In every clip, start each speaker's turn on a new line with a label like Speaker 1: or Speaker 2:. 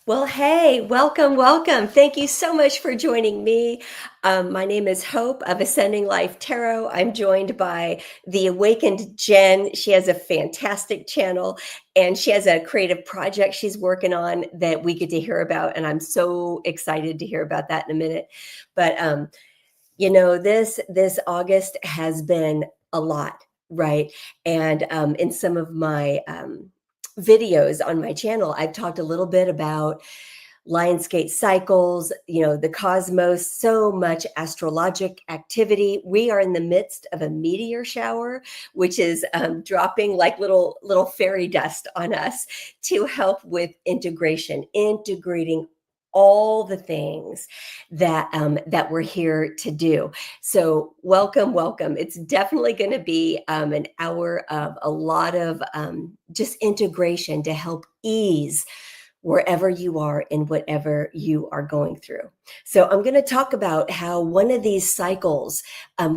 Speaker 1: Well, hey, welcome, welcome. Thank you so much for joining me. My name is Hope of Ascending Life Tarot. I'm joined by the awakened Jenn. She has a fantastic channel and she has a creative project she's working on that we get to hear about. And I'm so excited to hear about that in a minute. But this August has been a lot, right? And in some of my videos on my channel, I've talked a little bit about Lionsgate cycles, the cosmos, so much astrologic activity. We are in the midst of a meteor shower, which is dropping like little fairy dust on us to help with integrating all the things that we're here to do. So welcome, welcome. It's definitely going to be an hour of a lot of just integration to help ease wherever you are and whatever you are going through. So I'm going to talk about how one of these cycles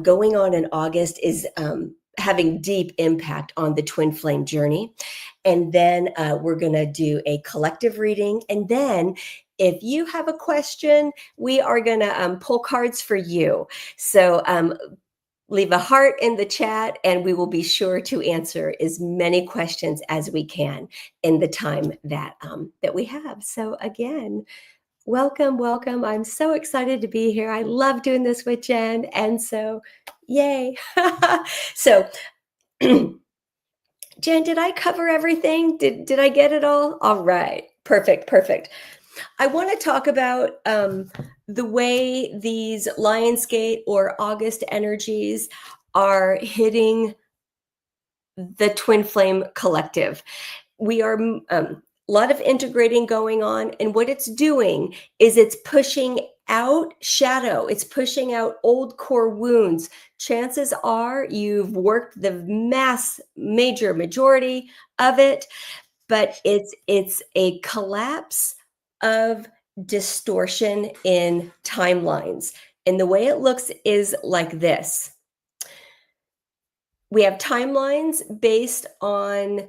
Speaker 1: going on in August is having deep impact on the twin flame journey. And then we're going to do a collective reading. And then if you have a question, we are going to pull cards for you. So leave a heart in the chat and we will be sure to answer as many questions as we can in the time that we have. So again, welcome. I'm so excited to be here. I love doing this with Jenn. And so yay. So Jenn, did I cover everything? Did I get it all? All right. Perfect. I want to talk about the way these Lionsgate or August energies are hitting the twin flame collective. We are a lot of integrating going on, and what it's doing is it's pushing out shadow. It's pushing out old core wounds. Chances are you've worked the major majority of it, but it's a collapse of distortion in timelines. And the way it looks is like this. We have timelines based on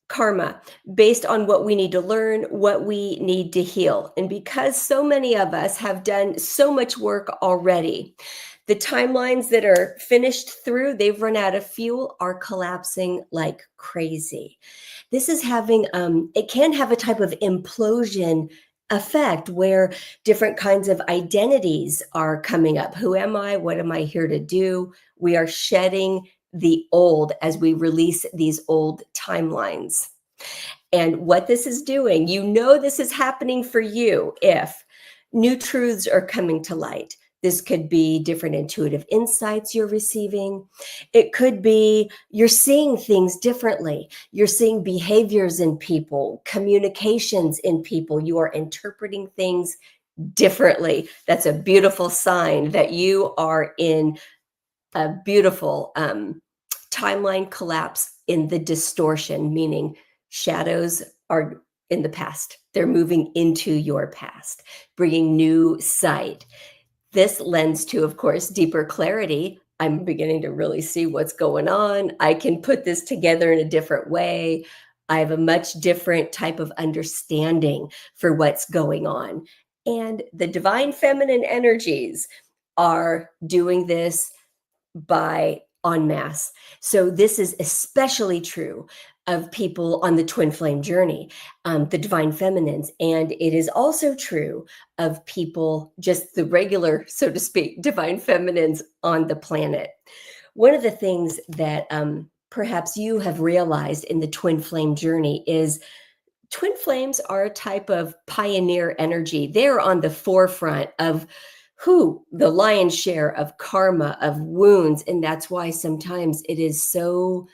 Speaker 1: karma, based on what we need to learn, what we need to heal. And because so many of us have done so much work already, the timelines that are finished through, they've run out of fuel, are collapsing like crazy. This is having, it can have a type of implosion effect where different kinds of identities are coming up. Who am I? What am I here to do? We are shedding the old as we release these old timelines. And what this is doing, this is happening for you if new truths are coming to light. This could be different intuitive insights you're receiving. It could be you're seeing things differently. You're seeing behaviors in people, communications in people. You are interpreting things differently. That's a beautiful sign that you are in a beautiful timeline collapse in the distortion, meaning shadows are in the past. They're moving into your past, bringing new sight. This lends to, of course, deeper clarity. I'm beginning to really see what's going on. I can put this together in a different way. I have a much different type of understanding for what's going on. And the divine feminine energies are doing this by en masse. So this is especially true of people on the twin flame journey, the divine feminines. And it is also true of people, just the regular, so to speak, divine feminines on the planet. One of the things that perhaps you have realized in the twin flame journey is twin flames are a type of pioneer energy. They're on the forefront of the lion's share of karma, of wounds. And that's why sometimes it is so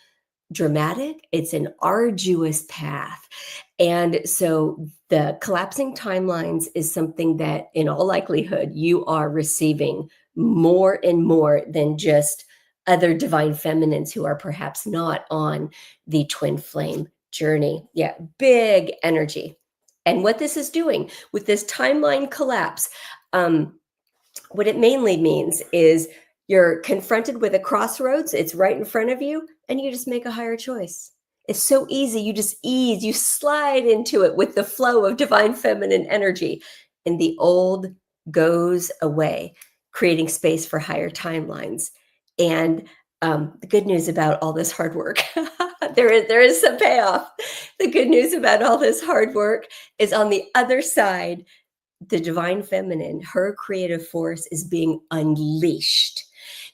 Speaker 1: dramatic. It's an arduous path. And so the collapsing timelines is something that in all likelihood you are receiving more and more than just other divine feminines who are perhaps not on the twin flame journey. Yeah, big energy. And what this is doing with this timeline collapse, what it mainly means is you're confronted with a crossroads. It's right in front of you, and you just make a higher choice. It's so easy. You just ease, you slide into it with the flow of divine feminine energy. And the old goes away, creating space for higher timelines. And the good news about all this hard work, there is some payoff. The good news about all this hard work is on the other side, the divine feminine, her creative force is being unleashed.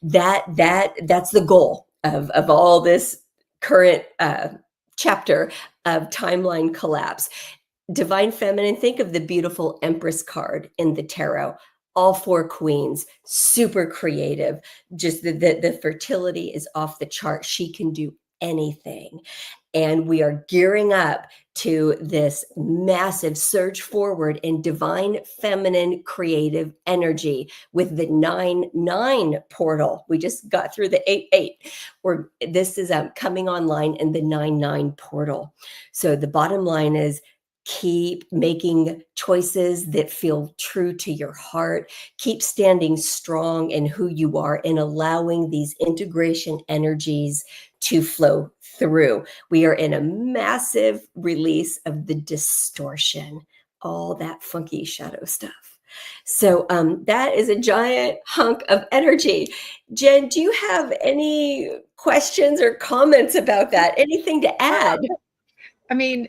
Speaker 1: That's the goal of all this current chapter of timeline collapse. Divine feminine, think of the beautiful Empress card in the tarot. All four queens, super creative. Just the fertility is off the chart. She can do anything. And we are gearing up to this massive surge forward in divine feminine creative energy with the 9-9 portal. We just got through the 8-8. This is coming online in the 9-9 portal. So the bottom line is, keep making choices that feel true to your heart. Keep standing strong in who you are and allowing these integration energies to flow through. We are in a massive release of the distortion, all that funky shadow stuff. So that is a giant hunk of energy. Jenn, do you have any questions or comments about that? Anything to add?
Speaker 2: I mean,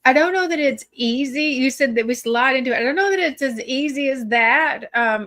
Speaker 2: I don't know that it's easy. You said that we slide into it. I don't know that it's as easy as that,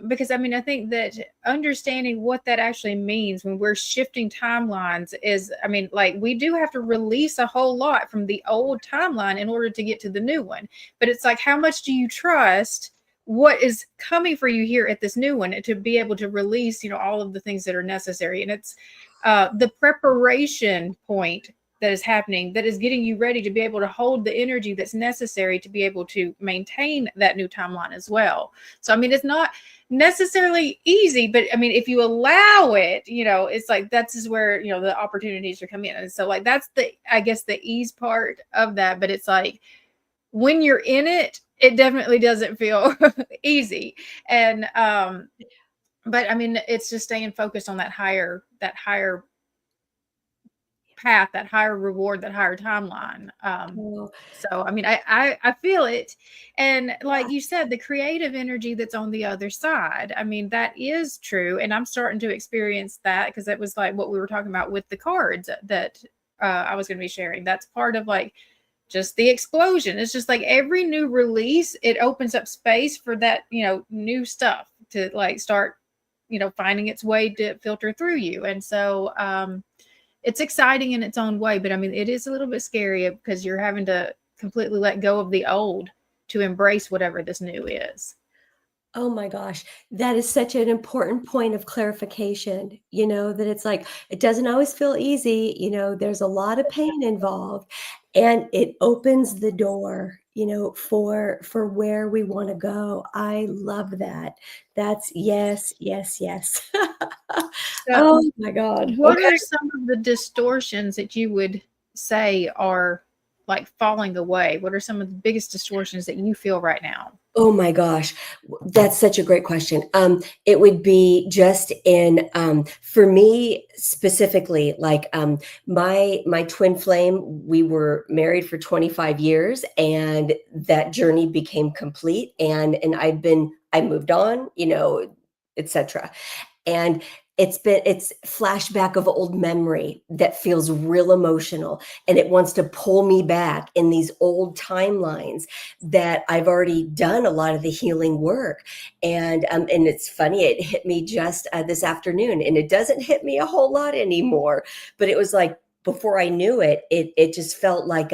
Speaker 2: because I mean, I think that understanding what that actually means when we're shifting timelines is, I mean, like we do have to release a whole lot from the old timeline in order to get to the new one. But it's like, how much do you trust what is coming for you here at this new one to be able to release, you know, all of the things that are necessary? And it's the preparation point that is happening, that is getting you ready to be able to hold the energy that's necessary to be able to maintain that new timeline as well. So, I mean, it's not necessarily easy, but I mean, if you allow it, you know, it's like, that's where, you know, the opportunities are coming in. And so like, that's the, I guess the ease part of that. But it's like, when you're in it, it definitely doesn't feel easy. And, but I mean, it's just staying focused on that higher path, that higher reward, that higher timeline. So I mean, I feel it. And like you said, the creative energy that's on the other side, I mean, that is true. And I'm starting to experience that, because that was like what we were talking about with the cards that I was going to be sharing. That's part of like just the explosion. It's just like every new release, it opens up space for that, you know, new stuff to like start, you know, finding its way to filter through you. And so it's exciting in its own way, but I mean, it is a little bit scary because you're having to completely let go of the old to embrace whatever this new is.
Speaker 1: Oh my gosh, that is such an important point of clarification, you know, that it's like, it doesn't always feel easy, you know, there's a lot of pain involved, and it opens the door, you know, for where we want to go. I love that. That's yes, yes, yes.
Speaker 2: So,
Speaker 1: Oh my God.
Speaker 2: what
Speaker 1: Okay.
Speaker 2: are some of the distortions that you would say are like falling away? What are some of the biggest distortions that you feel right now?
Speaker 1: Oh my gosh, that's such a great question. It would be just in for me specifically, like my twin flame. We were married for 25 years, and that journey became complete. And I moved on, you know, etc. And it's flashback of old memory that feels real emotional, and it wants to pull me back in these old timelines that I've already done a lot of the healing work. And it's funny, it hit me just this afternoon, and it doesn't hit me a whole lot anymore, but it was like, before I knew it, it just felt like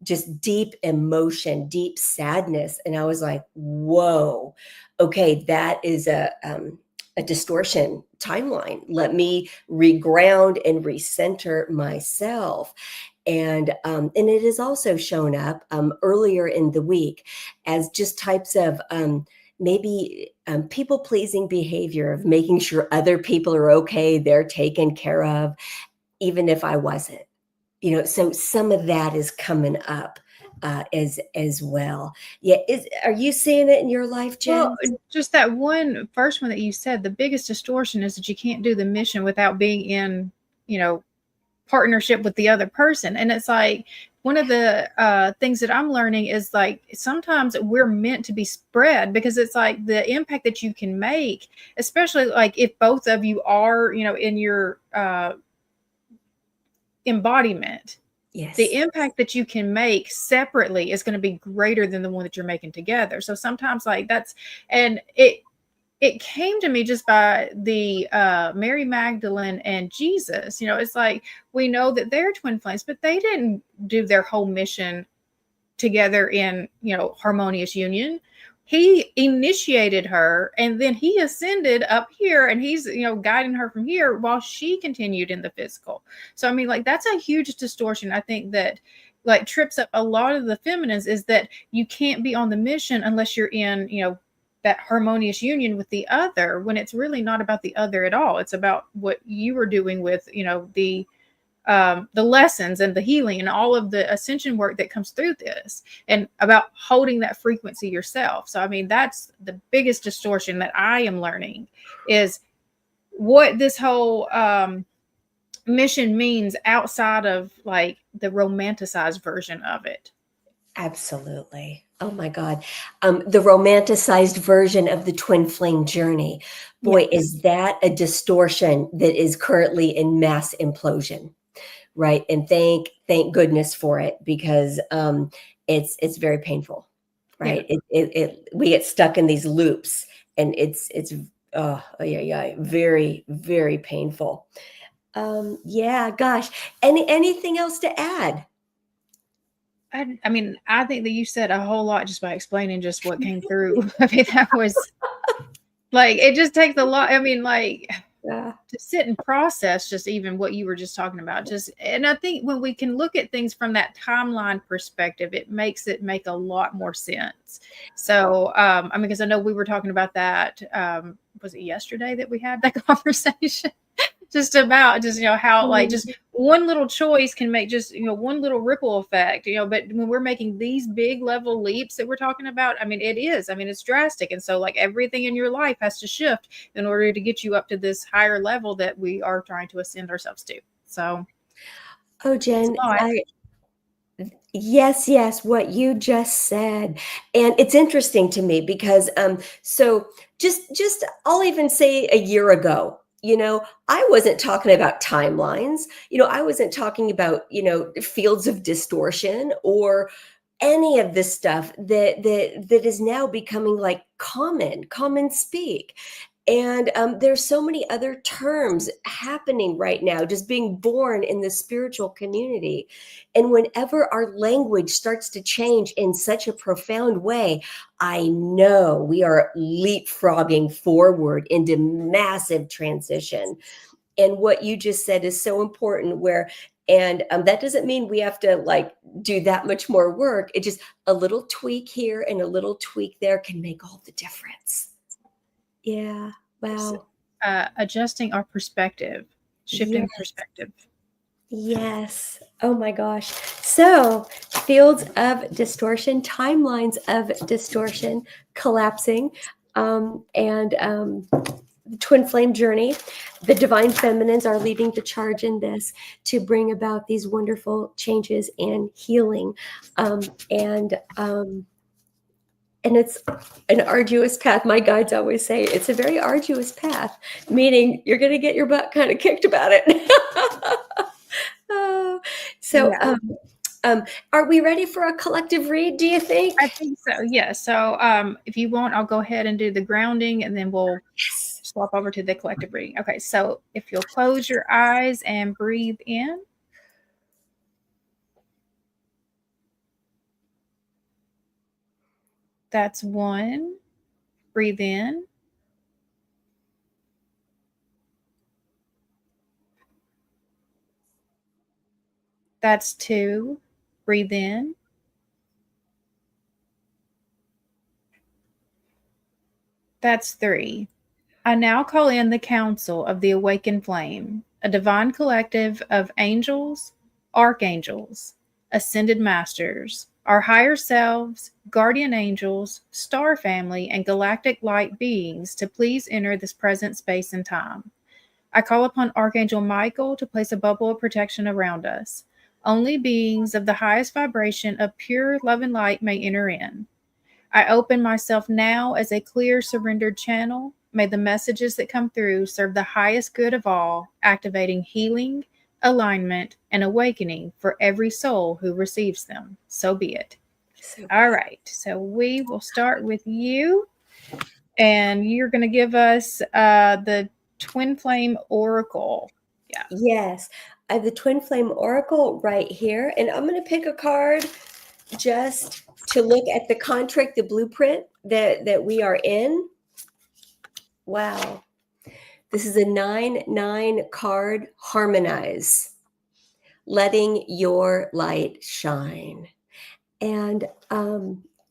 Speaker 1: just deep emotion, deep sadness. And I was like, whoa, okay, that is a distortion timeline. Let me reground and recenter myself. And it has also shown up earlier in the week as just types of maybe people pleasing behavior, of making sure other people are okay, they're taken care of, even if I wasn't. You know, so some of that is coming up as well. Yeah, are you seeing it in your life,
Speaker 2: Well,
Speaker 1: Jenn?
Speaker 2: just that one first one that you said, the biggest distortion is that you can't do the mission without being in, you know, partnership with the other person. And it's like, one of the things that I'm learning is like, sometimes we're meant to be spread, because it's like the impact that you can make, especially like if both of you are, you know, in your embodiment,
Speaker 1: Yes.
Speaker 2: the impact that you can make separately is going to be greater than the one that you're making together. So sometimes like that's, and it came to me just by the Mary Magdalene and Jesus. You know, it's like, we know that they're twin flames, but they didn't do their whole mission together in, you know, harmonious union. He initiated her, and then he ascended up here, and he's, you know, guiding her from here while she continued in the physical. So I mean, like, that's a huge distortion, I think, that like trips up a lot of the feminines, is that you can't be on the mission unless you're in, you know, that harmonious union with the other, when it's really not about the other at all. It's about what you were doing with, you know, the lessons and the healing and all of the ascension work that comes through this, and about holding that frequency yourself. So I mean, that's the biggest distortion that I am learning, is what this whole mission means outside of like the romanticized version of it.
Speaker 1: Absolutely. Oh my God. The romanticized version of the twin flame journey. Boy,
Speaker 2: Yes.
Speaker 1: is that a distortion that is currently in mass implosion, right? And thank goodness for it, because it's very painful, right? We get stuck in these loops, and it's yeah, very, very painful. Yeah, gosh. Anything else to add?
Speaker 2: I mean, I think that you said a whole lot just by explaining just what came through. I mean, that was like, it just takes a lot. I mean, like,
Speaker 1: Yeah.
Speaker 2: to sit and process just even what you were just talking about. Just, and I think when we can look at things from that timeline perspective, it makes it make a lot more sense. So, I mean, because I know we were talking about that. Was it yesterday that we had that conversation? Just about just, you know, how like just one little choice can make just, you know, one little ripple effect, you know. But when we're making these big level leaps that we're talking about, I mean, it's drastic. And so like everything in your life has to shift in order to get you up to this higher level that we are trying to ascend ourselves to. So
Speaker 1: Oh,
Speaker 2: it's
Speaker 1: Jen,
Speaker 2: a lot.
Speaker 1: yes, what you just said. And it's interesting to me because so just I'll even say a year ago, you know, I wasn't talking about timelines. You know, I wasn't talking about, you know, fields of distortion or any of this stuff that is now becoming like common speak. And there's so many other terms happening right now, just being born in the spiritual community. And whenever our language starts to change in such a profound way, I know we are leapfrogging forward into massive transition. And what you just said is so important, and that doesn't mean we have to like do that much more work. It just, a little tweak here and a little tweak there can make all the difference. Yeah. Wow.
Speaker 2: Adjusting our perspective, shifting
Speaker 1: Yes.
Speaker 2: perspective.
Speaker 1: Yes. Oh my gosh. So, fields of distortion, timelines of distortion collapsing, and the twin flame journey. The divine feminines are leading the charge in this to bring about these wonderful changes and healing. And it's an arduous path. My guides always say it's a very arduous path, meaning you're going to get your butt kind of kicked about it. Oh, so, are we ready for a collective read, do you think?
Speaker 2: I think so. Yeah. So if you want, I'll go ahead and do the grounding, and then we'll swap over to the collective reading. Okay. So if you'll close your eyes and breathe in. That's 1. Breathe in. That's 2. Breathe in. That's 3. I now call in the council of the awakened flame, a divine collective of angels, archangels, ascended masters, our higher selves, guardian angels, star family, and galactic light beings to please enter this present space and time. I call upon Archangel Michael to place a bubble of protection around us. Only beings of the highest vibration of pure love and light may enter in. I open myself now as a clear, surrendered channel. May the messages that come through serve the highest good of all, activating healing, alignment, and awakening for every soul who receives them. So be it.
Speaker 1: So
Speaker 2: All right. So we will start with you, and you're going to give us the Twin Flame Oracle. Yeah.
Speaker 1: yes, I have the Twin Flame Oracle right here, and I'm going to pick a card just to look at the contract, the blueprint that we are in. Wow. This is a 9/9 card, harmonize, letting your light shine. And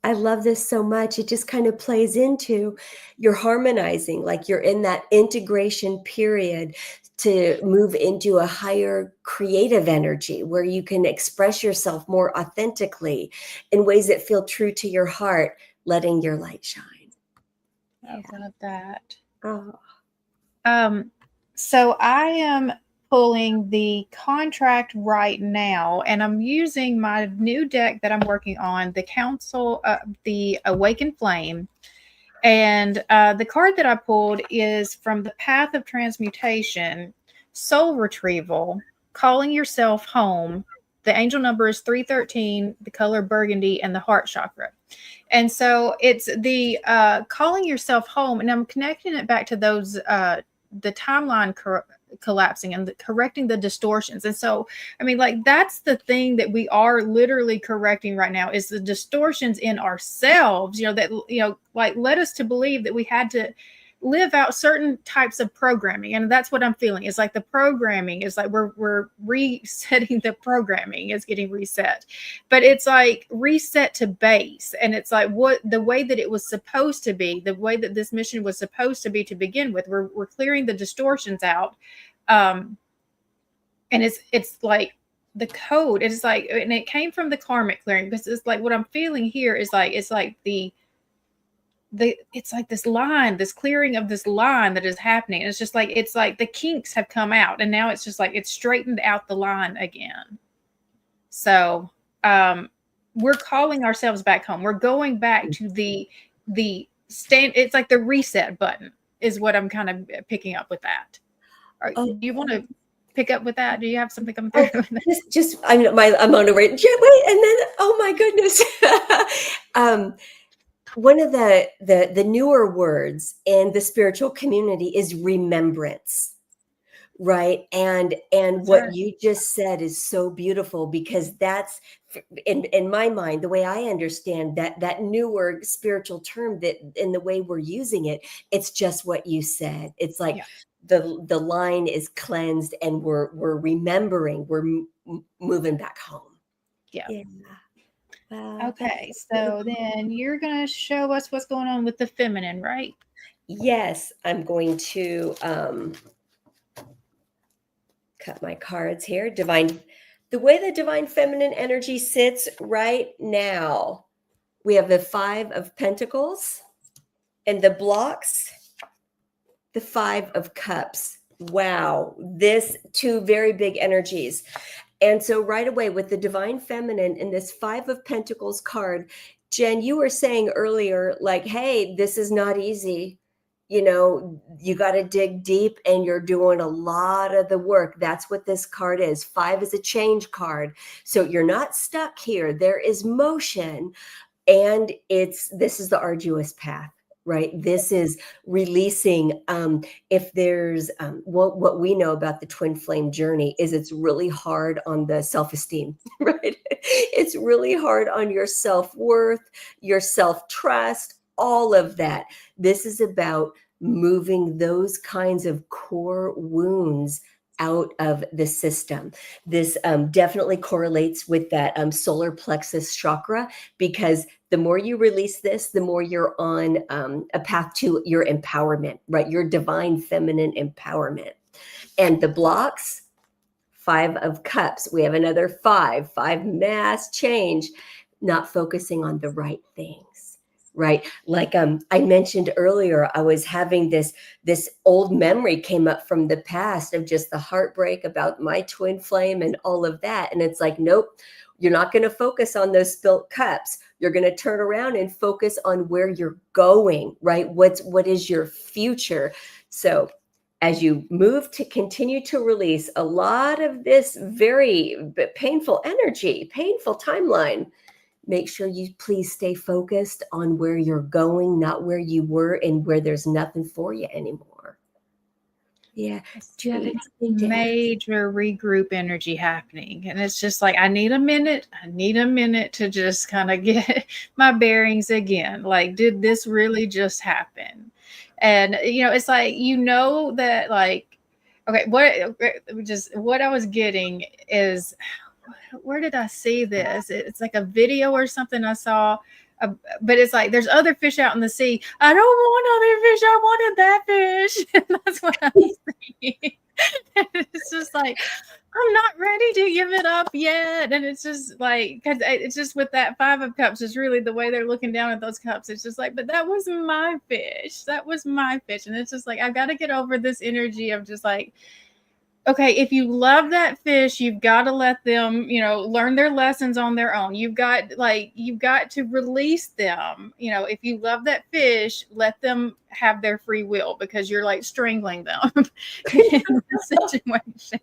Speaker 1: I love this so much. It just kind of plays into you're harmonizing, like you're in that integration period to move into a higher creative energy where you can express yourself more authentically in ways that feel true to your heart, letting your light shine.
Speaker 2: I love that.
Speaker 1: Oh.
Speaker 2: So I am pulling the contract right now, and I'm using my new deck that I'm working on, the Council, the Awakened Flame. And the card that I pulled is from the Path of Transmutation, Soul Retrieval, Calling Yourself Home. The angel number is 313, the color burgundy, and the heart chakra. And so it's the calling yourself home. And I'm connecting it back to those, the timeline collapsing and correcting the distortions. And so, I mean, like, that's the thing that we are literally correcting right now is the distortions in ourselves, that, like, led us to believe that we had to live out certain types of programming. And that's what I'm feeling. It's like the programming is like we're resetting, the programming is getting reset, but it's like reset to base. And it's like what the way that it was supposed to be, the way that this mission was supposed to be to begin with. We're clearing the distortions out. And it's like the code, it's like, and it came from the karmic clearing, because it's like what I'm feeling here is like, it's like it's like this line, this clearing of this line that is happening. It's just like, it's like the kinks have come out, and now it's just like it's straightened out the line again. So we're calling ourselves back home. We're going back to the stand. It's like the reset button is what I'm kind of picking up with that. Do you want to pick up with that? Do you have something coming through?
Speaker 1: I'm on a wait, and then oh my goodness. One of the newer words in the spiritual community is remembrance, right? And what you just said is so beautiful, because that's in my mind, the way I understand that newer spiritual term, that in the way we're using it, it's just what you said. It's like the line is cleansed, and we're remembering, we're moving back home. Yeah. Wow,
Speaker 2: okay, so then you're going to show us what's going on with the feminine, right?
Speaker 1: Yes, I'm going to cut my cards here. The way the divine feminine energy sits right now, we have the 5 of Pentacles, and the blocks, the 5 of Cups. Wow, this 2 very big energies. And so right away with the divine feminine and this 5 of Pentacles card, Jen, you were saying earlier, like, hey, this is not easy. You got to dig deep, and you're doing a lot of the work. That's what this card is. 5 is a change card. So you're not stuck here. There is motion, and this is the arduous path. Right. This is releasing. If there's what we know about the twin flame journey is it's really hard on the self-esteem, right? It's really hard on your self-worth, your self-trust, all of that. This is about moving those kinds of core wounds out of the system. This definitely correlates with that solar plexus chakra, because the more you release this, the more you're on a path to your empowerment, right? Your divine feminine empowerment. And the blocks, 5 of Cups. We have another 5 mass change, not focusing on the right things, right? Like I mentioned earlier, I was having this old memory came up from the past of just the heartbreak about my twin flame and all of that. And it's like, nope, you're not going to focus on those spilt cups. You're going to turn around and focus on where you're going, right? What is your future? So as you move to continue to release a lot of this very painful energy, painful timeline, make sure you please stay focused on where you're going, not where you were and where there's nothing for you anymore. Yeah. Do you have anything to add?
Speaker 2: Major regroup energy happening. And it's just like, I need a minute. I need a minute to just kind of get my bearings again. Like, did this really just happen? And, it's like, that, like, okay, what I was getting is, where did I see this? It's like a video or something I saw. But it's like, there's other fish out in the sea. I don't want other fish. I wanted that fish. And that's what I was thinking. It's just like, I'm not ready to give it up yet. And it's just like, because it's just with that 5 of cups, it's really the way they're looking down at those cups. It's just like, but that was my fish. That was my fish. And it's just like, I've got to get over this energy of just like, okay, if you love that fish, you've got to let them, learn their lessons on their own. You've got to release them. If you love that fish, let them have their free will, because you're like strangling them in the situation.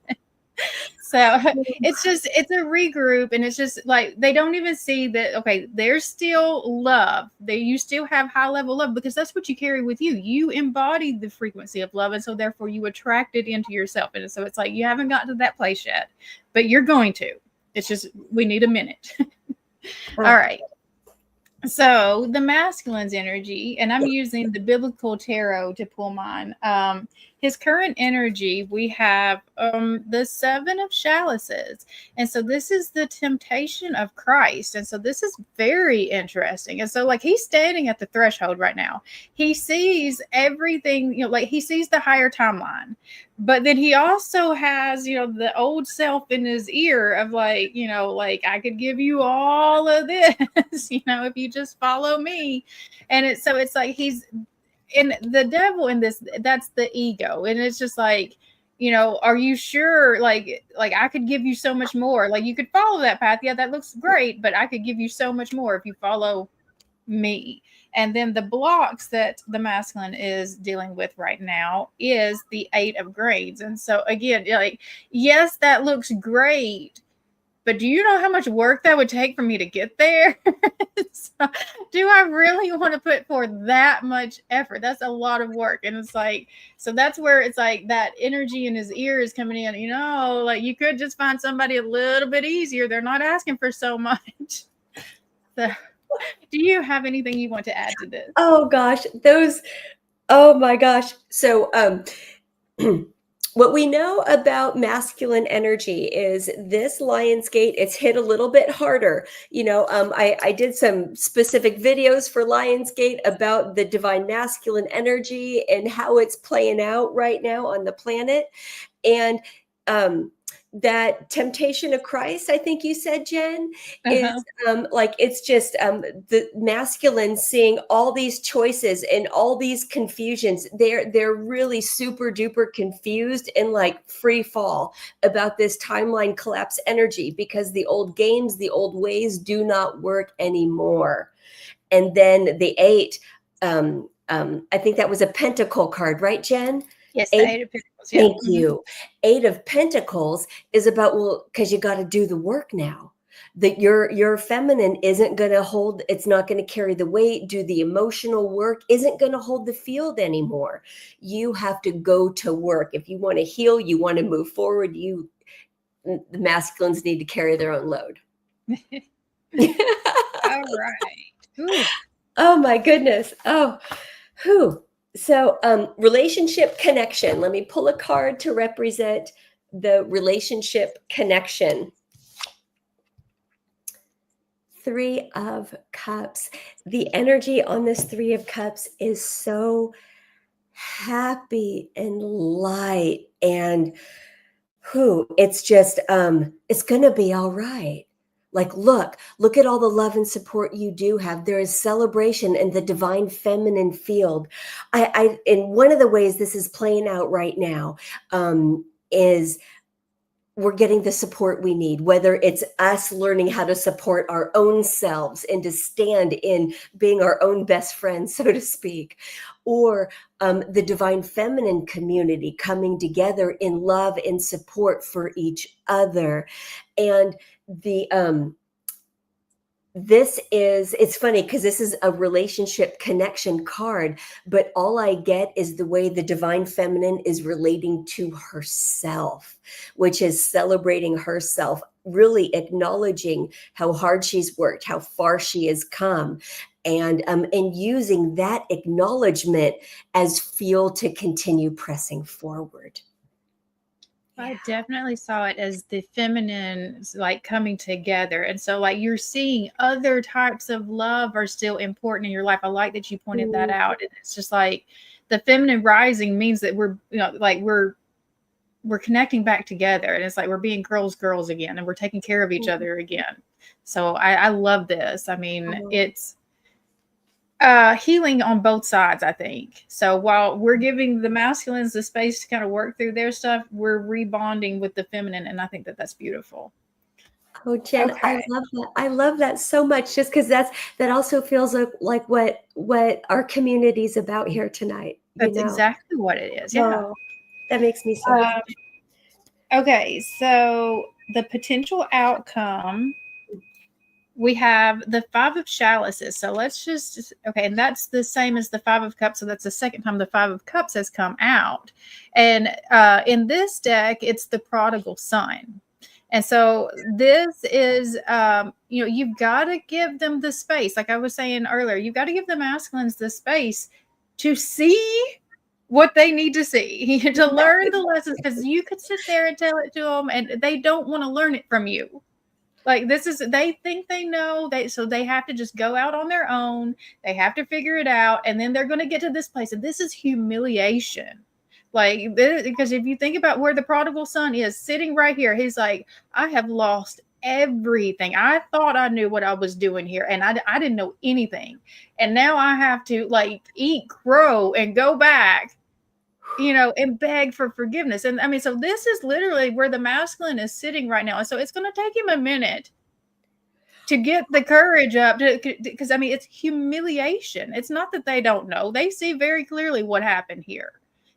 Speaker 2: So it's a regroup, and it's just like, they don't even see that, okay, there's still love. You still have high level love, because that's what you carry with you. You embody the frequency of love. And so therefore you attract it into yourself. And so it's like, you haven't gotten to that place yet, but you're going to. It's just, we need a minute. All right. So the masculine's energy, and I'm using the biblical tarot to pull mine. His current energy, we have the 7 of chalices. And so this is the temptation of Christ. And so this is very interesting. And so like, he's standing at the threshold right now. He sees everything, like he sees the higher timeline. But then he also has, the old self in his ear of like, like, I could give you all of this, if you just follow me. And it's like, he's in the devil in this, that's the ego. And it's just like, are you sure? Like I could give you so much more. Like, you could follow that path. Yeah, that looks great, but I could give you so much more if you follow me. And then the blocks that the masculine is dealing with right now is the 8 of grades. And so again, like, yes, that looks great, but do you know how much work that would take for me to get there? So, do I really want to put forth that much effort? That's a lot of work. And it's like, so that's where it's like that energy in his ear is coming in, like, you could just find somebody a little bit easier. They're not asking for so much. So, do you have anything you want to add to this?
Speaker 1: Oh gosh, oh my gosh. So what we know about masculine energy is this Lionsgate, it's hit a little bit harder. I did some specific videos for Lionsgate about the divine masculine energy and how it's playing out right now on the planet. And that temptation of Christ, I think you said, Jen, is like, it's just the masculine seeing all these choices and all these confusions. They're really super duper confused and like free fall about this timeline collapse energy, because the old games, the old ways do not work anymore. And then the 8, I think that was a pentacle card, right, Jen?
Speaker 2: Yes, the 8 of Pentacles. Yeah.
Speaker 1: Thank you. 8 of Pentacles is about, well, because you got to do the work now. That your feminine isn't going to hold, it's not going to carry the weight, do the emotional work, isn't going to hold the field anymore. You have to go to work. If you want to heal, you want to move forward, the masculines need to carry their own load.
Speaker 2: All right. Ooh.
Speaker 1: Oh my goodness. Oh, whew. So relationship connection. Let me pull a card to represent the relationship connection. 3 of Cups. The energy on this 3 of Cups is so happy and light, and it's just, it's going to be all right. Like, look at all the love and support you do have. There is celebration in the divine feminine field. And one of the ways this is playing out right now is we're getting the support we need, whether it's us learning how to support our own selves and to stand in being our own best friend, so to speak, or the divine feminine community coming together in love and support for each other. And it's funny because this is a relationship connection card, but all I get is the way the divine feminine is relating to herself, which is celebrating herself, really acknowledging how hard she's worked, how far she has come, and using that acknowledgement as fuel to continue pressing forward.
Speaker 2: I definitely saw it as the feminine like coming together. And so like you're seeing other types of love are still important in your life. I like that you pointed that out. It's just like the feminine rising means that we're, you know, like we're connecting back together, and it's like we're being girls again, and we're taking care of each other again. So I love this. I mean, it's healing on both sides, I think. So while we're giving the masculines the space to kind of work through their stuff, we're rebonding with the feminine, and I think that that's beautiful.
Speaker 1: Oh, Jenn, okay. I love that. I love that so much, just because that also feels like what our community is about here tonight.
Speaker 2: That's exactly what it is. Yeah,
Speaker 1: that makes me so happy.
Speaker 2: Okay, so the potential outcome. We have the 5 of chalices. So let's just, okay, and that's the same as the 5 of cups. So that's the second time the 5 of cups has come out. And in this deck, it's the prodigal son. And so this is, you know, you've got to give them the space. Like I was saying earlier, you've got to give the masculines the space to see what they need to see, to learn the lessons, because you could sit there and tell it to them and they don't want to learn it from you. Like this is, they think they know, so they have to just go out on their own. They have to figure it out. And then they're going to get to this place. And this is humiliation. Like, because if you think about where the prodigal son is sitting right here, he's like, I have lost everything. I thought I knew what I was doing here, and I didn't know anything. And now I have to like eat crow and go back, you know, and beg for forgiveness. And I mean, so this is literally where the masculine is sitting right now. And so it's going to take him a minute to get the courage up, because I mean, it's humiliation. It's not that they don't know. They see very clearly what happened here.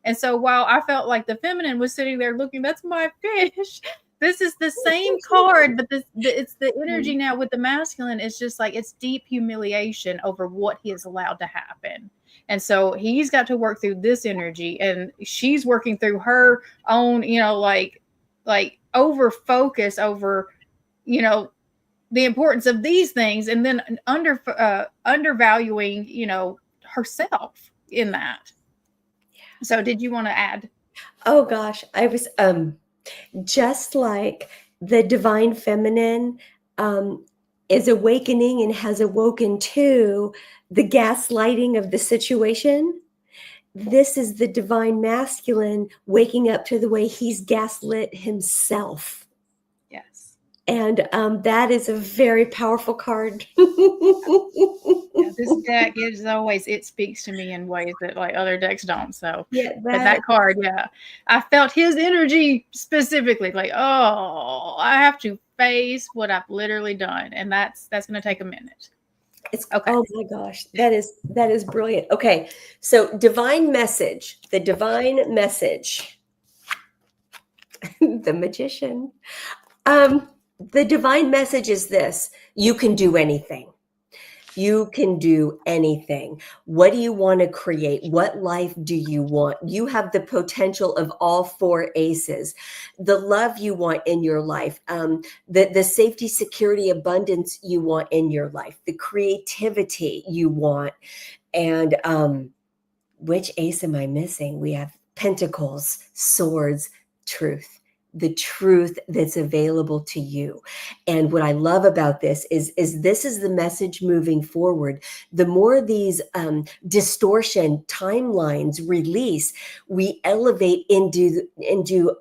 Speaker 2: And so while I felt like the feminine was sitting there looking, that's my fish. This is the same card, but it's the energy now with the masculine. It's just like, it's deep humiliation over what he has allowed to happen. And so he's got to work through this energy, and she's working through her own, you know, like over focus over, you know, the importance of these things, and then undervaluing, you know, herself in that. So did you want to add?
Speaker 1: Oh gosh, I was just like the divine feminine is awakening and has awoken to the gaslighting of the situation. This is the divine masculine waking up to the way he's gaslit himself.
Speaker 2: Yes.
Speaker 1: And that is a very powerful card.
Speaker 2: Yeah, this deck is always, it speaks to me in ways that like other decks don't. So
Speaker 1: yeah,
Speaker 2: that card, yeah. I felt his energy specifically, like, oh, I have to face what I've literally done. And that's going to take a minute.
Speaker 1: It's okay. Oh my gosh, that is brilliant. Okay, so divine message, the divine message, the magician. The divine message is this: you can do anything. You can do anything. What do you want to create? What life do you want? You have the potential of all 4 aces. The love you want in your life, the safety, security, abundance you want in your life, the creativity you want. And which ace am I missing? We have pentacles, swords, truth. The truth that's available to you. And what I love about this is this is the message moving forward. The more these distortion timelines release, we elevate into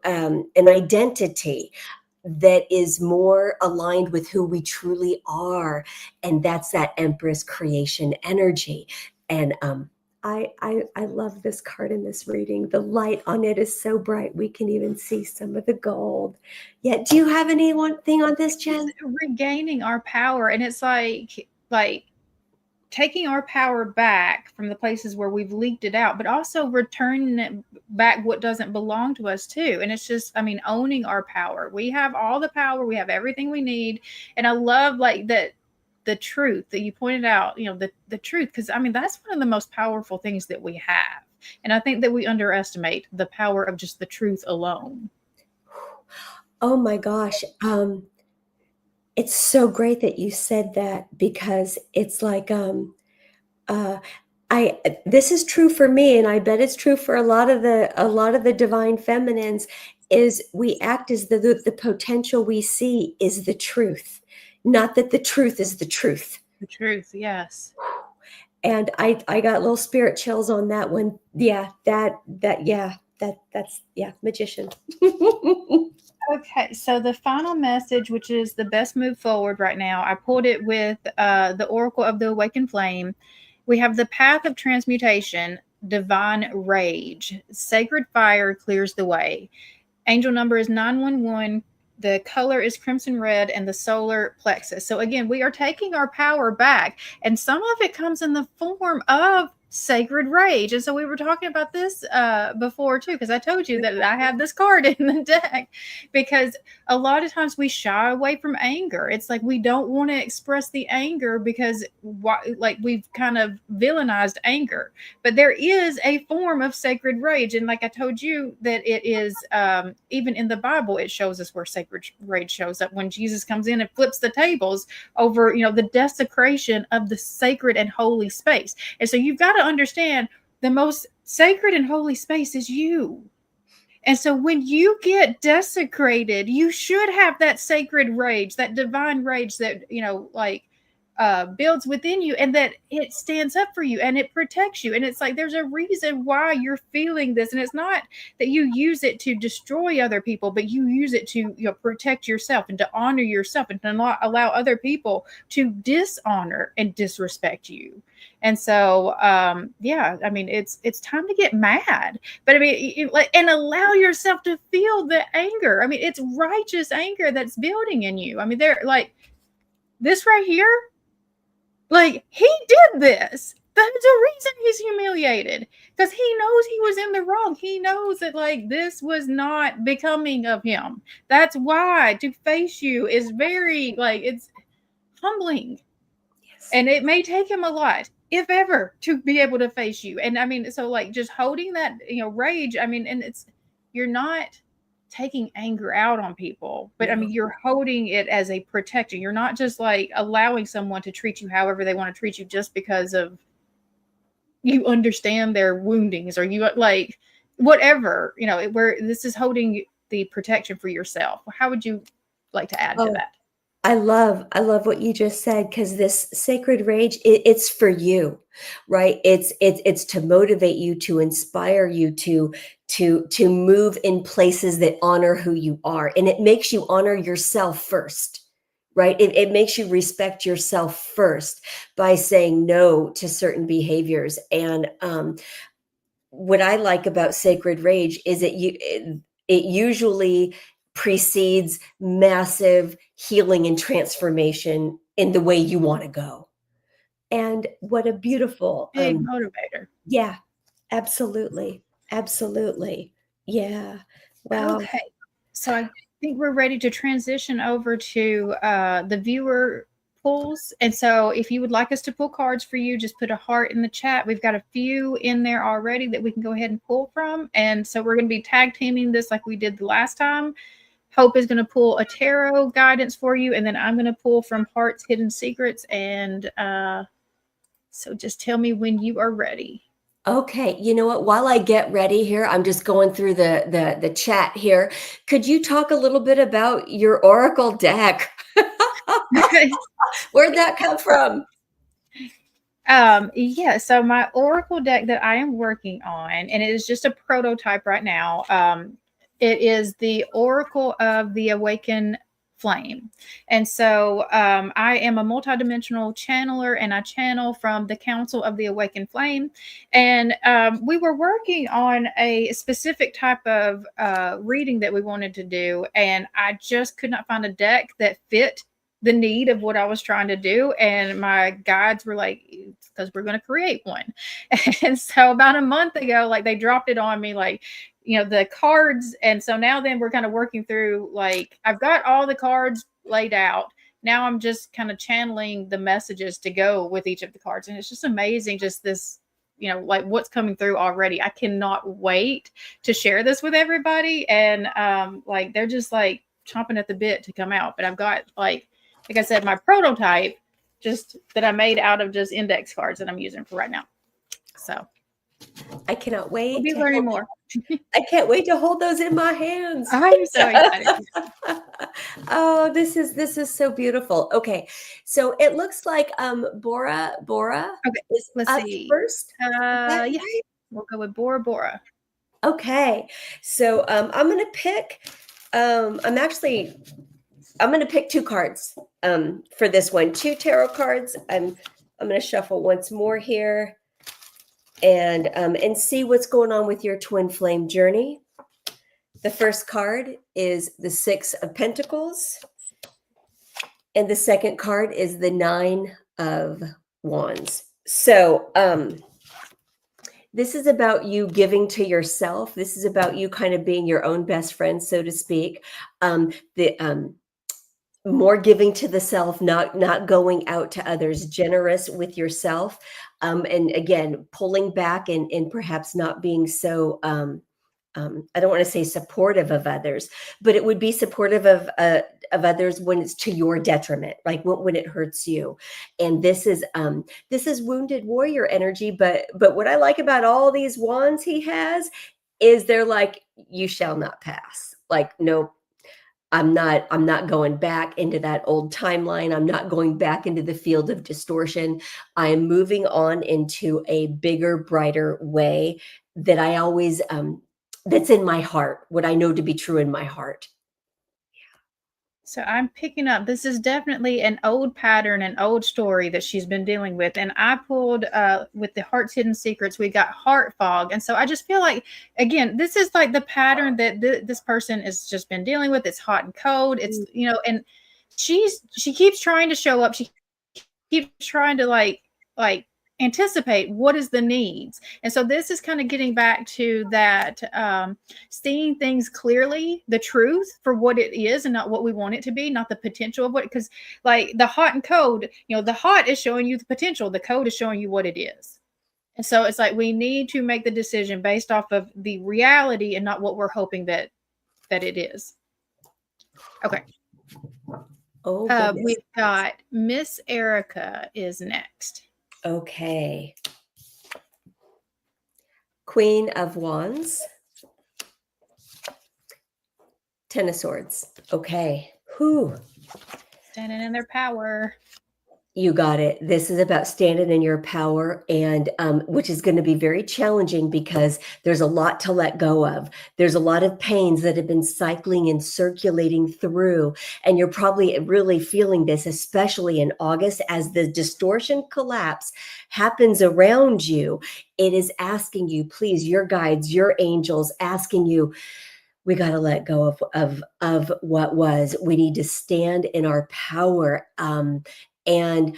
Speaker 1: an identity that is more aligned with who we truly are. And that's that Empress creation energy. And I love this card in this reading. The light on it is so bright we can even see some of the gold. Yeah. Do you have thing on this, Jenn?
Speaker 2: Regaining our power, and it's like taking our power back from the places where we've leaked it out, but also returning it back what doesn't belong to us too. And it's just, I mean, owning our power. We have all the power. We have everything we need. And I love like that. The truth that you pointed out, you know, the truth, because I mean, that's one of the most powerful things that we have. And I think that we underestimate the power of just the truth alone.
Speaker 1: Oh my gosh. It's so great that you said that, because it's like, this is true for me, and I bet it's true for a lot of the divine feminines, is we act as the potential we see is the truth, not that the truth is the truth.
Speaker 2: The truth, yes.
Speaker 1: And I got little spirit chills on that one. Yeah, that's magician.
Speaker 2: Okay, so the final message, which is the best move forward right now, I pulled it with the Oracle of the Awakened Flame. We have the Path of Transmutation, Divine Rage. Sacred Fire clears the way. Angel number is 911. The color is crimson red, and the solar plexus. So again, we are taking our power back, and some of it comes in the form of sacred rage. And so we were talking about this before too, because I told you that I have this card in the deck, because a lot of times we shy away from anger. It's like we don't want to express the anger because like we've kind of villainized anger, but there is a form of sacred rage. And like I told you that it is even in the Bible, it shows us where sacred rage shows up when Jesus comes in and flips the tables over, you know, the desecration of the sacred and holy space. And so you've got to understand the most sacred and holy space is you. And so when you get desecrated, you should have that sacred rage, that divine rage that, you know, like builds within you, and that it stands up for you and it protects you. And it's like there's a reason why you're feeling this, and it's not that you use it to destroy other people, but you use it to, you know, protect yourself and to honor yourself, and to not allow other people to dishonor and disrespect you. And so yeah, I mean, it's time to get mad, but I mean, and allow yourself to feel the anger. I mean, it's righteous anger that's building in you. I mean, they're like this right here. Like, he did this. That's a reason he's humiliated, because he knows he was in the wrong. He knows that, like, this was not becoming of him. That's why to face you is very, like, it's humbling. Yes. And it may take him a lot, if ever, to be able to face you. And I mean, so like just holding that, you know, rage, I mean, and it's, you're not taking anger out on people, but I mean, you're holding it as a protection. You're not just like allowing someone to treat you however they want to treat you just because of you understand their woundings, or you like whatever, you know, where this is holding the protection for yourself. How would you like to add to that?
Speaker 1: I love what you just said, because this sacred rage, it's for you, right? It's to motivate you, to inspire you, to move in places that honor who you are. And it makes you honor yourself first, right? It makes you respect yourself first by saying no to certain behaviors. And what I like about sacred rage is that it usually precedes massive healing and transformation in the way you want to go. And what a beautiful
Speaker 2: big motivator.
Speaker 1: Yeah, absolutely. Absolutely. Yeah. Wow.
Speaker 2: Okay. So I think we're ready to transition over to the viewer pulls. And so if you would like us to pull cards for you, just put a heart in the chat. We've got a few in there already that we can go ahead and pull from. And so we're going to be tag teaming this like we did the last time. Hope is going to pull a tarot guidance for you, and then I'm going to pull from Heart's Hidden Secrets. And so just tell me when you are ready.
Speaker 1: Okay, you know what? While I get ready here, I'm just going through the chat here. Could you talk a little bit about your Oracle deck? Where'd that come from?
Speaker 2: Yeah, so my Oracle deck that I am working on, and it is just a prototype right now. It is the Oracle of the Awakened flame. And so I am a multidimensional channeler, and I channel from the Council of the Awakened Flame. And we were working on a specific type of reading that we wanted to do, and I just could not find a deck that fit the need of what I was trying to do. And my guides were like, because we're going to create one. And so about a month ago, like they dropped it on me, like, the cards. And so now then we're kind of working through, like, I've got all the cards laid out. Now I'm just kind of channeling the messages to go with each of the cards. And it's just amazing, just this, like what's coming through already. I cannot wait to share this with everybody. And like, they're just like chomping at the bit to come out. But I've got like I said, my prototype just that I made out of just index cards that I'm using for right now. So
Speaker 1: I cannot wait.
Speaker 2: We'll be learning more.
Speaker 1: I can't wait to hold those in my hands.
Speaker 2: I'm so excited.
Speaker 1: Oh, this is so beautiful. Okay, so it looks like Bora
Speaker 2: Okay, let's
Speaker 1: up
Speaker 2: see.
Speaker 1: first.
Speaker 2: Yeah, right? We'll go with Bora.
Speaker 1: Okay, so I'm gonna pick. I'm going to pick 2 cards for this one, 2 tarot cards. I'm going to shuffle once more here and see what's going on with your twin flame journey. The first card is the 6 of Pentacles, and the second card is the 9 of Wands. So this is about you giving to yourself. This is about you kind of being your own best friend, so to speak. More giving to the self, not going out to others, generous with yourself. And again, pulling back and perhaps not being so, I don't want to say supportive of others, but it would be supportive of others when it's to your detriment, like when it hurts you. And this is wounded warrior energy. But what I like about all these wands he has is they're like, you shall not pass. Like, no, I'm not going back into that old timeline. I'm not going back into the field of distortion. I am moving on into a bigger, brighter way that I always, that's in my heart, what I know to be true in my heart.
Speaker 2: So I'm picking up, this is definitely an old pattern, an old story that she's been dealing with. And I pulled with the Heart's Hidden Secrets, we got Heart Fog. And so I just feel like, again, this is like the pattern that this person has just been dealing with. It's hot and cold. It's, and she keeps trying to show up. She keeps trying to like anticipate what is the needs. And so this is kind of getting back to that seeing things clearly, the truth for what it is and not what we want it to be, not the potential of what, because like the hot and cold, the hot is showing you the potential, the cold is showing you what it is. And so it's like we need to make the decision based off of the reality and not what we're hoping that it is. Okay.
Speaker 1: Oh,
Speaker 2: we've got Miss Erica is next.
Speaker 1: Okay. Queen of Wands. 10 of Swords. Okay. Whew.
Speaker 2: Standing in their power.
Speaker 1: You got it. This is about standing in your power, and which is going to be very challenging because there's a lot to let go of. There's a lot of pains that have been cycling and circulating through, and you're probably really feeling this, especially in August as the distortion collapse happens around you. It is asking you, please, your guides, your angels, asking you, we got to let go of what was. We need to stand in our power. And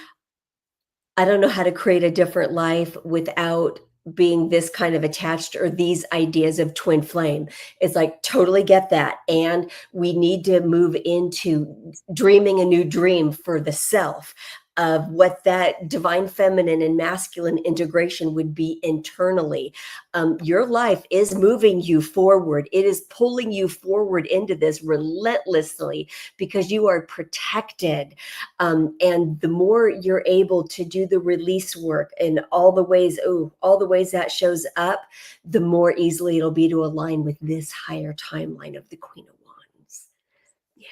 Speaker 1: I don't know how to create a different life without being this kind of attached or these ideas of twin flame. It's like, totally get that. And we need to move into dreaming a new dream for the self of what that divine feminine and masculine integration would be internally. Your life is moving you forward. It is pulling you forward into this relentlessly because you are protected. And the more you're able to do the release work and all the ways that shows up, the more easily it'll be to align with this higher timeline of the Queen of Wands. Yeah.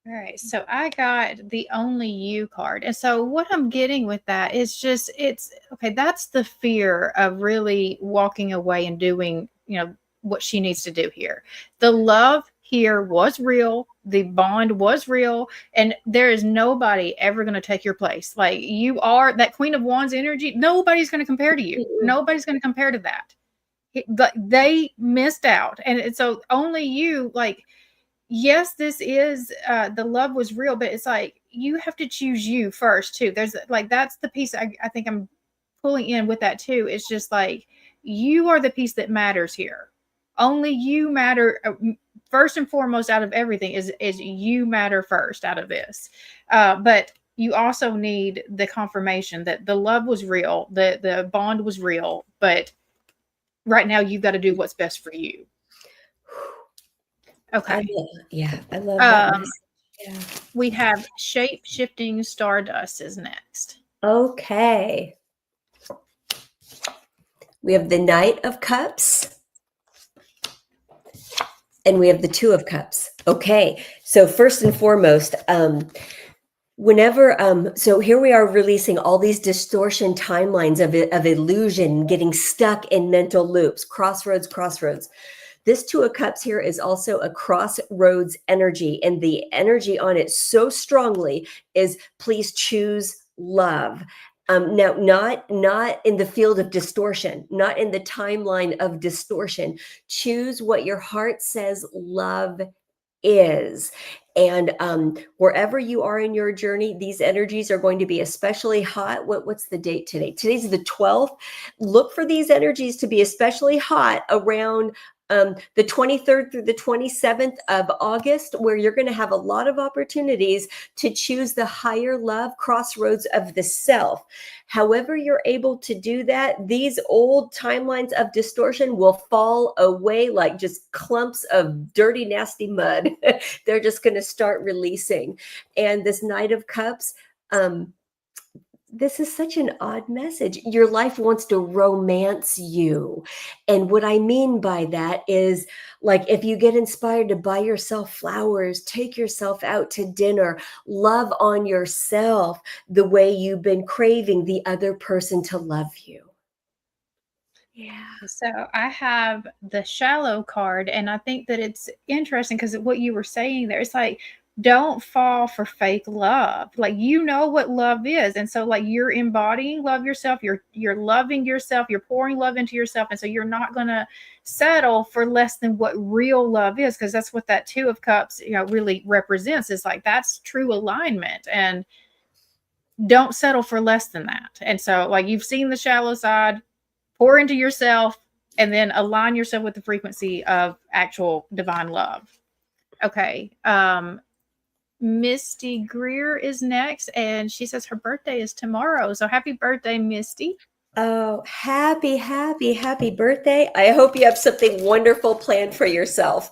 Speaker 2: All right, so I got the Only You card. And so what I'm getting with that is just, it's, okay, that's the fear of really walking away and doing, what she needs to do here. The love here was real. the bond was real, and there is nobody ever going to take your place. Like, you are that Queen of Wands energy. Nobody's going to compare to you. Nobody's going to compare to that. They missed out, and so only you. Like, yes, this is the love was real, but it's like you have to choose you first too. There's like, that's the piece I think I'm pulling in with that too. It's just like, you are the piece that matters here. Only you matter. First and foremost, out of everything, is you matter first out of this. But you also need the confirmation that the love was real, the bond was real, but right now you've got to do what's best for you. Okay.
Speaker 1: I love that.
Speaker 2: Yeah. We have shape-shifting Stardust is next.
Speaker 1: Okay. We have the Knight of Cups. And we have the Two of Cups. Okay. So first and foremost, so here we are releasing all these distortion timelines of illusion, getting stuck in mental loops, crossroads. This Two of Cups here is also a crossroads energy, and the energy on it so strongly is please choose love. Now, not in the field of distortion, not in the timeline of distortion. Choose what your heart says love is. And wherever you are in your journey, these energies are going to be especially hot. What's the date today? Today's the 12th. Look for these energies to be especially hot around the 23rd through the 27th of August, where you're going to have a lot of opportunities to choose the higher love crossroads of the self. However you're able to do that, these old timelines of distortion will fall away like just clumps of dirty, nasty mud. They're just going to start releasing. And this Knight of Cups, this is such an odd message. Your life wants to romance you. And what I mean by that is, like, if you get inspired to buy yourself flowers, take yourself out to dinner, love on yourself the way you've been craving the other person to love you. Yeah.
Speaker 2: So I have the Shallow card, and I think that it's interesting because what you were saying there, it's like, don't fall for fake love. Like, you know what love is, and so like, you're embodying love yourself, you're loving yourself, you're pouring love into yourself, and so you're not going to settle for less than what real love is, because that's what that Two of Cups, really represents. Is like, that's true alignment, and don't settle for less than that. And so, like, you've seen the shallow side, pour into yourself, and then align yourself with the frequency of actual divine love. Okay. Misty Greer is next, and she says her birthday is tomorrow. So happy birthday, Misty.
Speaker 1: Oh, happy birthday. I hope you have something wonderful planned for yourself.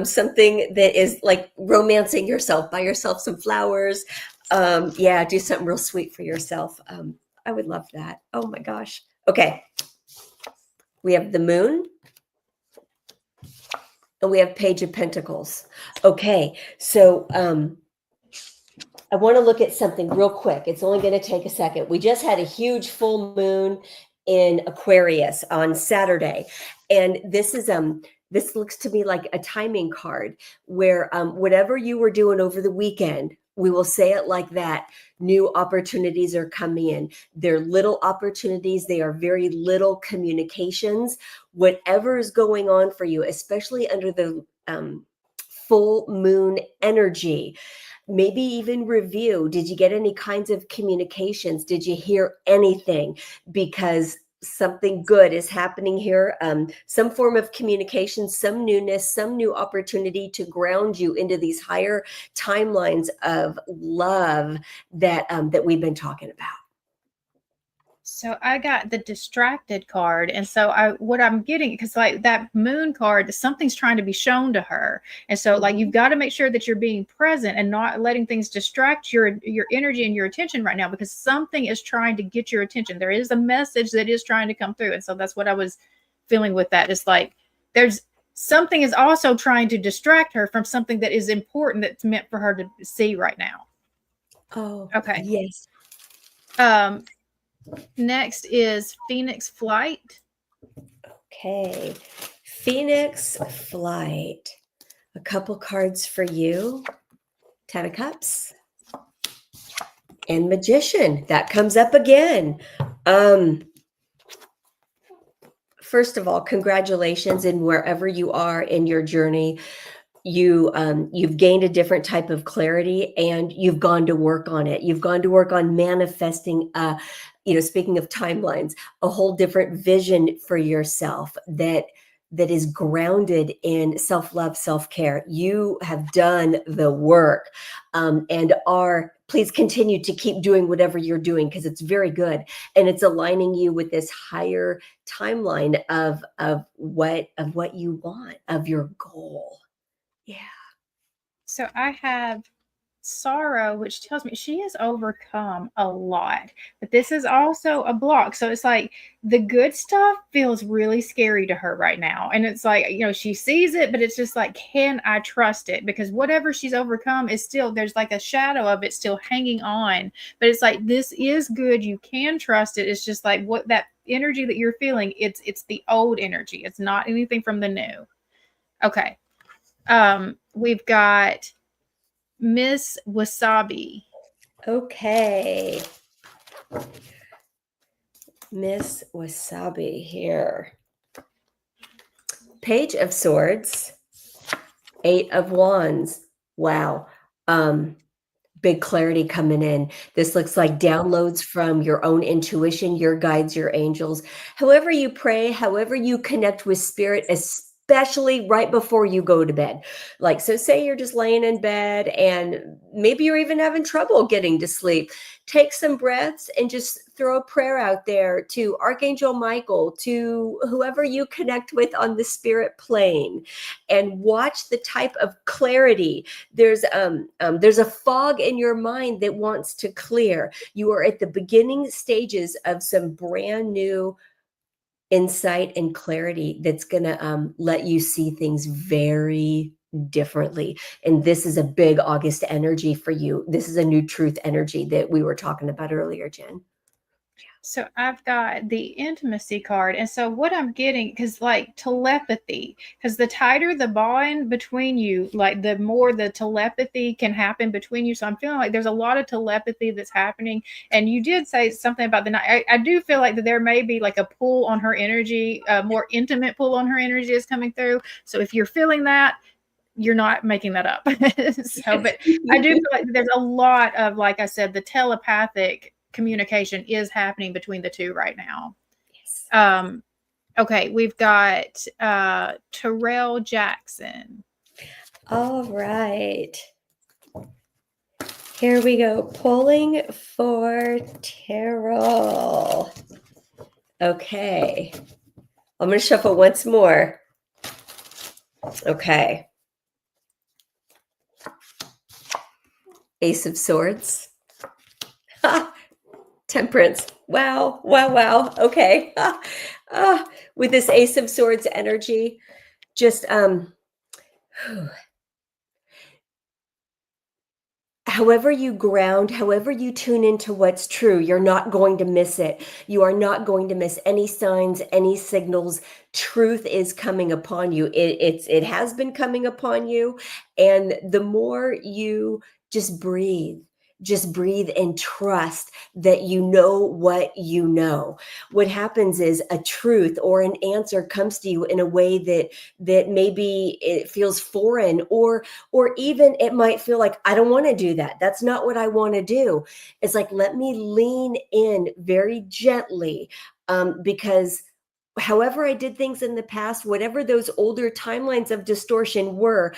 Speaker 1: Something that is like romancing yourself. Buy yourself some flowers. Do something real sweet for yourself. I would love that. Oh my gosh. Okay. We have the Moon. And we have Page of Pentacles. Okay. So, I want to look at something real quick. It's only going to take a second. We just had a huge full moon in Aquarius on Saturday. And this looks to me like a timing card where whatever you were doing over the weekend, we will say it like that, new opportunities are coming in. They're little opportunities. They are very little communications. Whatever is going on for you, especially under the full moon energy, maybe even review. Did you get any kinds of communications? Did you hear anything? Because something good is happening here. Some form of communication, some newness, some new opportunity to ground you into these higher timelines of love that we've been talking about.
Speaker 2: So I got the Distracted card, and so what I'm getting, because like that Moon card, something's trying to be shown to her, and so like, you've got to make sure that you're being present and not letting things distract your energy and your attention right now, because something is trying to get your attention. There is a message that is trying to come through, and so that's what I was feeling with that. It's like, there's something is also trying to distract her from something that is important, that's meant for her to see right now.
Speaker 1: Oh,
Speaker 2: okay.
Speaker 1: Yes.
Speaker 2: Next is Phoenix Flight.
Speaker 1: Okay. Phoenix Flight. A couple cards for you. 10 of Cups. And Magician. That comes up again. First of all, congratulations in wherever you are in your journey. You've gained a different type of clarity, and you've gone to work on it. You've gone to work on manifesting, speaking of timelines, a whole different vision for yourself that is grounded in self-love, self-care. You have done the work, and please continue to keep doing whatever you're doing, because it's very good, and it's aligning you with this higher timeline of what you want, of your goal. Yeah.
Speaker 2: So I have Sorrow, which tells me she has overcome a lot, but this is also a block. So it's like the good stuff feels really scary to her right now. And it's like, she sees it, but it's just like, can I trust it? Because whatever she's overcome is still, there's like a shadow of it still hanging on. But it's like, this is good. You can trust it. It's just like what that energy that you're feeling, it's the old energy. It's not anything from the new. Okay. We've got Miss Wasabi.
Speaker 1: Okay. Miss Wasabi here. Page of Swords. 8 of Wands. Wow. Big clarity coming in. This looks like downloads from your own intuition, your guides, your angels. However you pray, however you connect with spirit, especially right before you go to bed. Like, so say you're just laying in bed and maybe you're even having trouble getting to sleep. Take some breaths and just throw a prayer out there to Archangel Michael, to whoever you connect with on the spirit plane, and watch the type of clarity. There's a fog in your mind that wants to clear. You are at the beginning stages of some brand new insight and clarity that's going to let you see things very differently. And this is a big August energy for you. This is a new truth energy that we were talking about earlier, Jen.
Speaker 2: So I've got the intimacy card. And so what I'm getting, because like telepathy, because the tighter the bond between you, like the more the telepathy can happen between you. So I'm feeling like there's a lot of telepathy that's happening. And you did say something about the night. I do feel like that there may be like a pull on her energy, a more intimate pull on her energy is coming through. So if you're feeling that, you're not making that up. So, but I do feel like there's a lot of, like I said, the telepathic communication is happening between the two right now.
Speaker 1: Yes.
Speaker 2: Okay, we've got Terrell Jackson.
Speaker 1: All right. Here we go. Pulling for Terrell. Okay. I'm going to shuffle once more. Okay. Ace of Swords. Temperance. Wow. Wow. Wow. Okay. With this Ace of Swords energy, just however you ground, however you tune into what's true, you're not going to miss it. You are not going to miss any signs, any signals. Truth is coming upon you. It has been coming upon you. And the more you just breathe and trust that you know what you know. What happens is a truth or an answer comes to you in a way that maybe it feels foreign, or even it might feel like, I don't want to do that. That's not what I want to do. It's like, let me lean in very gently, because however I did things in the past, whatever those older timelines of distortion were,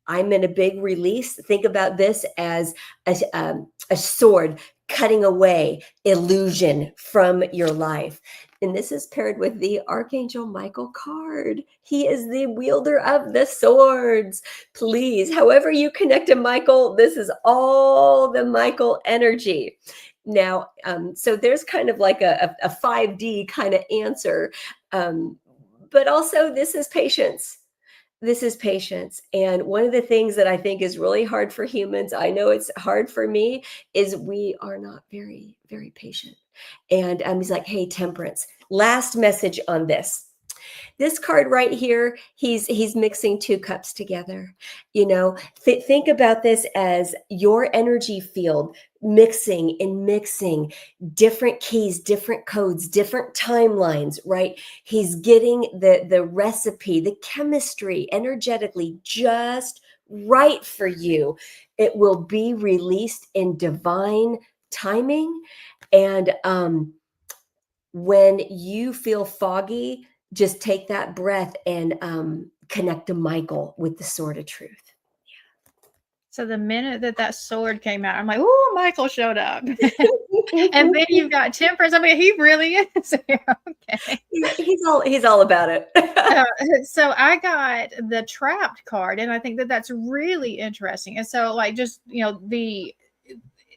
Speaker 1: I'm in a big release. Think about this as a sword cutting away illusion from your life. And this is paired with the Archangel Michael card. He is the wielder of the swords. Please, however you connect to Michael, this is all the Michael energy. Now, so there's kind of like a 5D kind of answer. But also this is patience. This is patience. And one of the things that I think is really hard for humans, I know it's hard for me, is we are not very, very patient. And he's like, hey, Temperance, last message on this. This card right here, he's mixing two cups together. You know, think about this as your energy field mixing and mixing different keys, different codes, different timelines, right? He's getting the recipe, the chemistry energetically just right for you. It will be released in divine timing. And when you feel foggy, just take that breath and connect to Michael with the sword of truth.
Speaker 2: So the minute that sword came out, I'm like, "Ooh, Michael showed up." And then you've got Temperance. I mean, he really is. Okay.
Speaker 1: He's all about it.
Speaker 2: So I got the trapped card, and I think that's really interesting. And so, like, just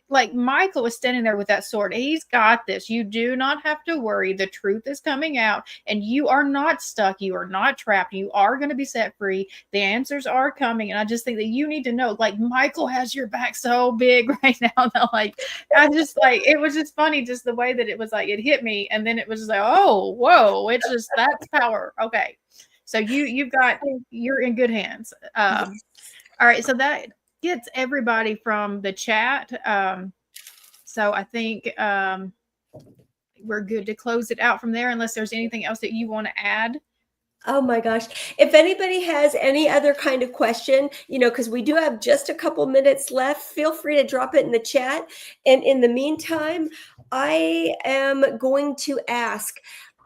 Speaker 2: like Michael was standing there with that sword. He's got this. You do not have to worry. The truth is coming out, and you are not stuck. You are not trapped. You are going to be set free. The answers are coming. And I just think that you need to know, like, Michael has your back so big right now that, like, I just, like, it was just funny, just the way that it was, like, it hit me. And then it was just like, oh, whoa, it's just, that's power. Okay. So you're in good hands. All right. So that gets everybody from the chat. So I think we're good to close it out from there, unless there's anything else that you want to add.
Speaker 1: Oh my gosh. If anybody has any other kind of question, because we do have just a couple minutes left, feel free to drop it in the chat. And in the meantime, I am going to ask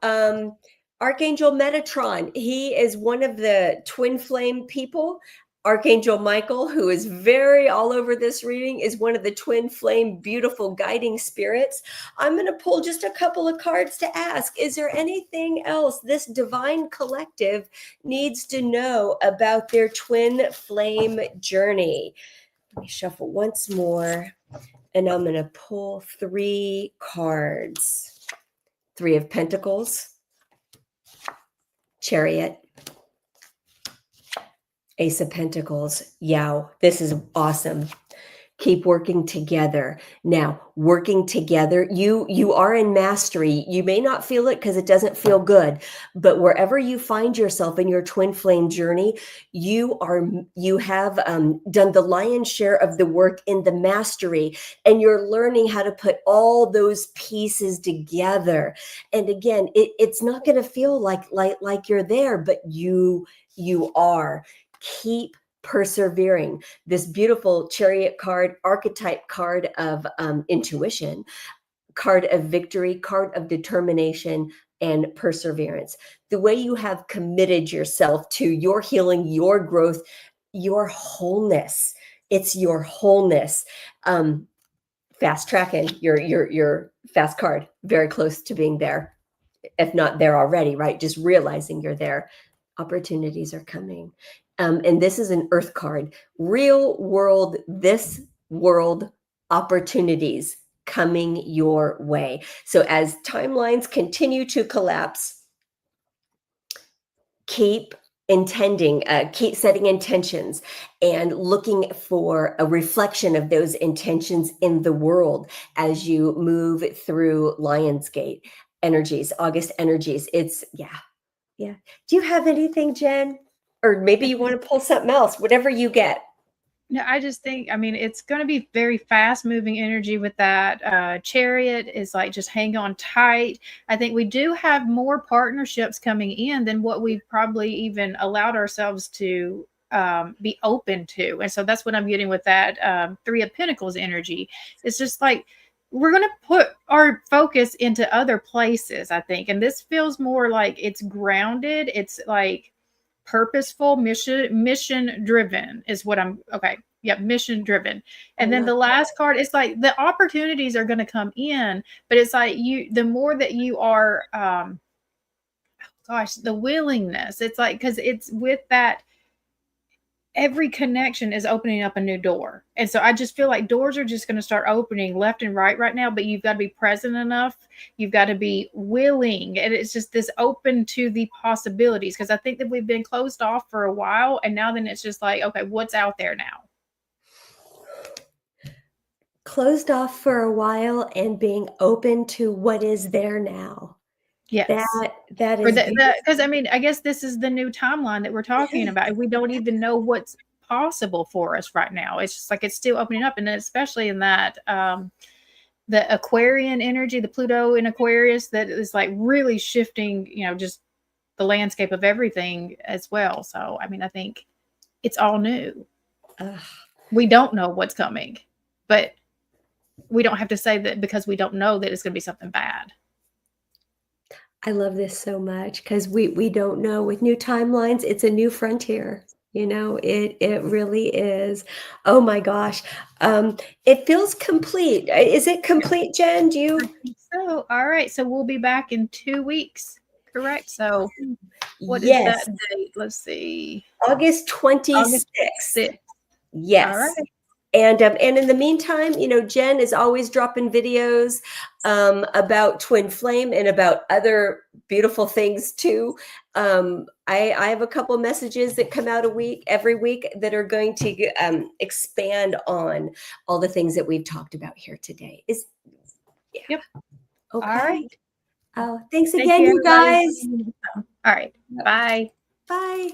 Speaker 1: Archangel Metatron. He is one of the twin flame people. Archangel Michael, who is very all over this reading, is one of the twin flame beautiful guiding spirits. I'm going to pull just a couple of cards to ask, is there anything else this divine collective needs to know about their twin flame journey? Let me shuffle once more, and I'm going to pull 3 cards. 3 of Pentacles, Chariot, Ace of Pentacles. Yow, this is awesome. Keep working together. Now, working together, you are in mastery. You may not feel it because it doesn't feel good, but wherever you find yourself in your twin flame journey, you have done the lion's share of the work in the mastery, and you're learning how to put all those pieces together. And again, it's not going to feel like you're there, but you are. Keep persevering. This beautiful Chariot card, archetype card of intuition, card of victory, card of determination and perseverance. The way you have committed yourself to your healing, your growth, your wholeness. It's your wholeness. Fast tracking your fast card, very close to being there, if not there already, right? Just realizing you're there. Opportunities are coming. And this is an earth card. Real world, this world opportunities coming your way. So as timelines continue to collapse, keep intending, keep setting intentions and looking for a reflection of those intentions in the world as you move through Lionsgate energies, August energies. It's, yeah. Do you have anything, Jen? Or maybe you want to pull something else, whatever you get.
Speaker 2: No, I just think, I mean, it's going to be very fast moving energy with that. Chariot is like, just hang on tight. I think we do have more partnerships coming in than what we've probably even allowed ourselves to be open to. And so that's what I'm getting with that 3 of Pentacles energy. It's just like, we're going to put our focus into other places, I think. And this feels more like it's grounded. It's like purposeful, mission driven is what I'm okay. Yep, mission driven. And then the last card, it's like the opportunities are going to come in, but it's like the more that you are the willingness. It's like, because it's with that, every connection is opening up a new door. And so I just feel like doors are just going to start opening left and right now, but you've got to be present enough. You've got to be willing. And it's just this open to the possibilities, because I think that we've been closed off for a while. And now then it's just like, okay, what's out there now?
Speaker 1: Closed off for a while and being open to what is there now.
Speaker 2: Yes.
Speaker 1: That is
Speaker 2: Because I mean, I guess this is the new timeline that we're talking about. We don't even know what's possible for us right now. It's just like it's still opening up, and especially in that the Aquarian energy, the Pluto in Aquarius, that is like really shifting, just the landscape of everything as well. So, I mean, I think it's all new. We don't know what's coming, but we don't have to say that because we don't know that it's going to be something bad.
Speaker 1: I love this so much because we don't know. With new timelines, it's a new frontier. It really is. Oh my gosh. It feels complete. Is it complete, Jen? Do you?
Speaker 2: So, all right. So we'll be back in 2 weeks, correct? So what is
Speaker 1: Yes,
Speaker 2: that date? Let's see.
Speaker 1: August 26th.
Speaker 2: August 6th. All
Speaker 1: Yes.
Speaker 2: right.
Speaker 1: And in the meantime, Jen is always dropping videos about twin flame and about other beautiful things too. I have a couple messages that come out every week that are going to expand on all the things that we've talked about here today.
Speaker 2: Yep.
Speaker 1: Okay.
Speaker 2: All right.
Speaker 1: Oh, thanks
Speaker 2: Thank
Speaker 1: again, you
Speaker 2: everybody.
Speaker 1: guys.
Speaker 2: All right. Bye.
Speaker 1: Bye.